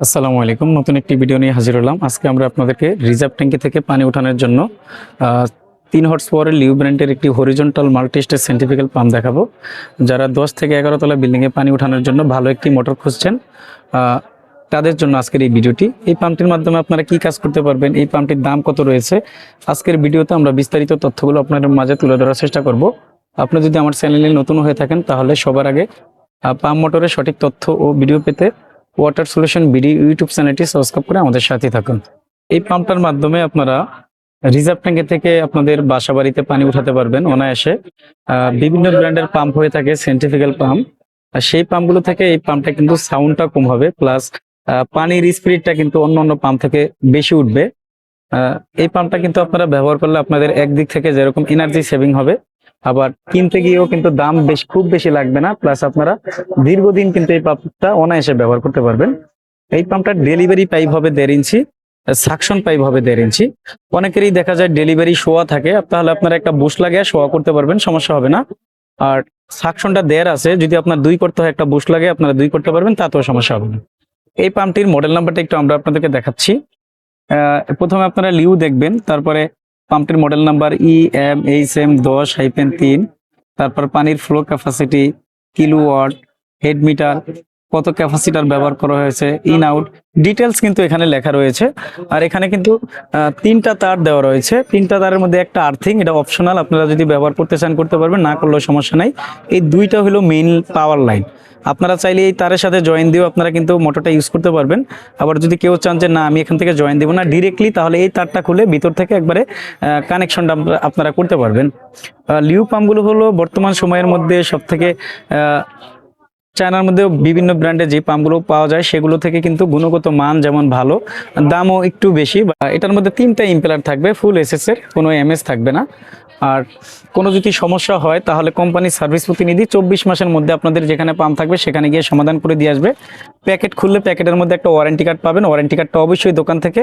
আসসালামু আলাইকুম। নতুন একটি ভিডিও নিয়ে হাজির হলাম। আজকে আমরা আপনাদেরকে রিজার্ভ ট্যাঙ্কি থেকে পানি উঠানোর জন্য 3 হর্স পাওয়ারের লিউ ব্র্যান্ডের একটি horizontal multi stage centrifugal pump দেখাবো। যারা 10 থেকে 11 তলা বিল্ডিংয়ে পানি উঠানোর জন্য ভালো একটি মোটর খুঁজছেন, তাদের জন্য আজকের এই ভিডিওটি। এই পাম্পটির মাধ্যমে আপনারা কি কাজ করতে পারবেন, এই পাম্পটির দাম কত রয়েছে, আজকের ভিডিওতে আমরা বিস্তারিত তথ্যগুলো আপনাদের মাঝে তুলে ধরার চেষ্টা করব। আপনি যদি আমার চ্যানেলে নতুন হয়ে থাকেন তাহলে সবার আগে পাম্প মোটরের সঠিক তথ্য ও ভিডিও পেতে ওয়াটার সলিউশন বিডি ইউটিউব চ্যানেলটি সাবস্ক্রাইব করে আমাদের সাথে থাকুন। এই পাম্পটার মাধ্যমে আপনারা রিজার্ভ ট্যাঙ্কি থেকে আপনাদের বাসা বাড়িতে পানি উঠাতে পারবেন অনায়াসে। বিভিন্ন ব্র্যান্ডের পাম্প হয়ে থাকে সেন্ট্রিফিউগাল পাম্প, আর সেই পাম্পগুলো থেকে এই পাম্পটা কিন্তু সাউন্ডটা কম হবে, প্লাস পানির স্পিডটা কিন্তু অন্য অন্য পাম্প থেকে বেশি উঠবে। এই পাম্পটা কিন্তু আপনারা ব্যবহার করলে আপনাদের একদিক থেকে যেরকম এনার্জি সেভিং হবে, আবার কিনতে গিয়েও কিন্তু দাম খুব বেশি লাগবে না, প্লাস আপনারা দীর্ঘদিন কিন্তু এই পাম্পটা অনায়াসে ব্যবহার করতে পারবেন। এই পাম্পটার ডেলিভারি পাইপ হবে 1.5 ইঞ্চি, সাকশন পাইপ হবে 1.5 ইঞ্চি। অনেকেরই দেখা যায় ডেলিভারি শোয়া থাকে, তাহলে আপনারা একটা বুশ লাগিয়ে শোয়া করতে পারবেন, সমস্যা হবে না। আর সাকশনটা 1.5 আছে, যদি আপনার 2 করতে হয় একটা বুশ লাগিয়ে আপনারা 2 করতে পারবেন, তাতেও সমস্যা হবে না। এই পাম্পটির মডেল নাম্বারটা একটু আমরা আপনাদেরকে দেখাচ্ছি। প্রথমে আপনারা লিউ দেখবেন, তারপরে পাম্পটির মডেল নাম্বার EMHM10-3, তারপর পানির flow capacity, kilowatt, head metre, কত ক্যাপাসিটার ব্যবহার করা হয়েছে, ইন আউট ডিটেলস কিন্তু এখানে লেখা রয়েছে। আর এখানে কিন্তু 3টা তার দেওয়া রয়েছে, 3টা তারের মধ্যে একটা আর্থিং, এটা অপশনাল, আপনারা যদি ব্যবহার করতে চান করতে পারবেন, না করলেও সমস্যা নাই। এই 2টা হলো মেইন পাওয়ার লাইন, আপনারা চাইলে এই তারের সাথে জয়েন দিয়েও আপনারা কিন্তু মোটরটা ইউজ করতে পারবেন। আবার যদি কেউ চান যে না আমি এখান থেকে জয়েন দিব না ডিরেক্টলি, তাহলে এই তারটা খুলে ভিতর থেকে একবারে কানেকশনটা আপনারা করতে পারবেন। লিউ পাম্পগুলো হলো বর্তমান সময়ের মধ্যে সব থেকে চায়নার মধ্যে বিভিন্ন ব্র্যান্ডে যে পাম্পগুলো পাওয়া যায় সেগুলো থেকে কিন্তু গুণগত মান যেমন ভালো, দামও একটু বেশি। এটার মধ্যে 3টা ইম্পেলার থাকবে, ফুল এসএস এর, কোনো এমএস থাকবে না। আর কোনো যদি সমস্যা হয় তাহলে কোম্পানির সার্ভিস প্রতিনিধি 24 মাসের মধ্যে আপনাদের যেখানে পাম্প থাকবে সেখানে গিয়ে সমাধান করে দিয়ে আসবে। প্যাকেট খুললে প্যাকেটের মধ্যে একটা ওয়ারেন্টি কার্ড পাবেন, ওয়ারেন্টি কার্ডটা অবশ্যই দোকান থেকে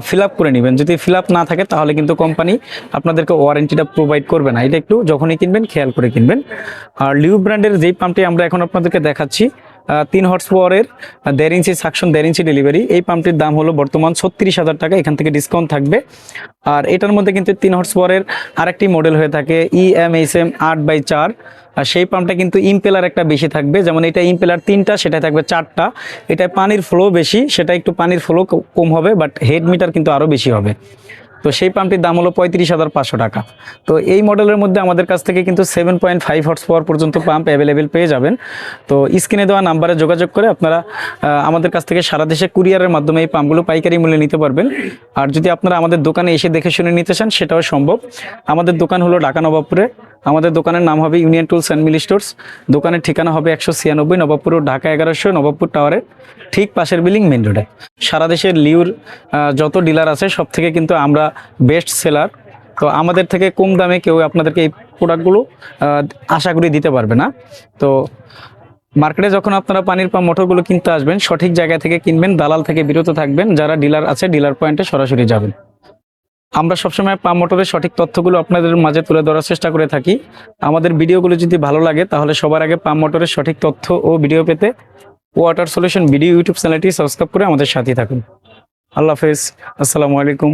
ফিল আপ করে নেবেন। যদি ফিল আপ না থাকে তাহলে কিন্তু কোম্পানি আপনাদেরকে ওয়ারেন্টিটা প্রোভাইড করবে না, এটা একটু যখনই কিনবেন খেয়াল করে কিনবেন। আর লিউ ব্র্যান্ডের যেই পাম্পটি আমরা এখন আপনাদেরকে দেখাচ্ছি 3 হর্স পাওয়ারের 1.5 ইঞ্চি সাকশন 1.5 ইঞ্চি ডেলিভারি, এই পাম্পটির দাম হলো বর্তমান 36,000 টাকা, এখান থেকে ডিসকাউন্ট থাকবে। আর এটার মধ্যে কিন্তু 3 হর্স পাওয়ারের আরেকটি মডেল হয়ে থাকে EMHM 8/4, আর সেই পাম্পটা কিন্তু ইম্পেলার একটা বেশি থাকবে, যেমন এটা ইম্পেলার 3টা, সেটা থাকবে 4টা। এটায় পানির ফ্লো বেশি, সেটা একটু পানির ফ্লো কম হবে, বাট হেড মিটার কিন্তু আরও বেশি হবে। তো সেই পাম্পটির দাম হলো 35,500 টাকা। তো এই মডেলের মধ্যে আমাদের কাছ থেকে কিন্তু 7.5 হর্স পাওয়ার পর্যন্ত পাম্প অ্যাভেলেবেল পেয়ে যাবেন। তো স্ক্রিনে দেওয়া নাম্বারে যোগাযোগ করে আপনারা আমাদের কাছ থেকে সারা দেশে কুরিয়ারের মাধ্যমে এই পাম্পগুলো পাইকারি মূল্যে নিতে পারবেন। আর যদি আপনারা আমাদের দোকানে এসে দেখে শুনে নিতে চান সেটাও সম্ভব। আমাদের দোকান হলো ঢাকা নবাবপুরে, আমাদের দোকানের নাম হবে union tools and mill stores. দোকানের ঠিকানা হবে 196 নবাবপুর, ঢাকা 1100, নবাবপুর টাওয়ারের ঠিক পাশের বিল্ডিং, মেন রোডে। সারা দেশের লিউর যত ডিলার আছে সব থেকে কিন্তু আমরা বেস্ট সেলার। তো আমাদের থেকে কম দামে কেউ আপনাদেরকে এই প্রোডাক্টগুলো আশা করি দিতে পারবে না। তো মার্কেটে যখন আপনারা পানির পাম্প মোটরগুলো কিনতে আসবেন সঠিক জায়গা থেকে কিনবেন, দালাল থেকে বিরত থাকবেন, যারা ডিলার আছে ডিলার পয়েন্টে সরাসরি যাবেন। আমরা সবসময় পাম্প মোটরের সঠিক তথ্যগুলো আপনাদের মাঝে তুলে ধরার চেষ্টা করে থাকি। আমাদের ভিডিওগুলো যদি ভালো লাগে তাহলে সবার আগে পাম্প মোটরের সঠিক তথ্য ও ভিডিও পেতে ওয়াটার সলিউশন ভিডিও ইউটিউব চ্যানেলটি সাবস্ক্রাইব করে আমাদের সাথে থাকুন। আল্লাহ হাফেজ, আসসালামু আলাইকুম।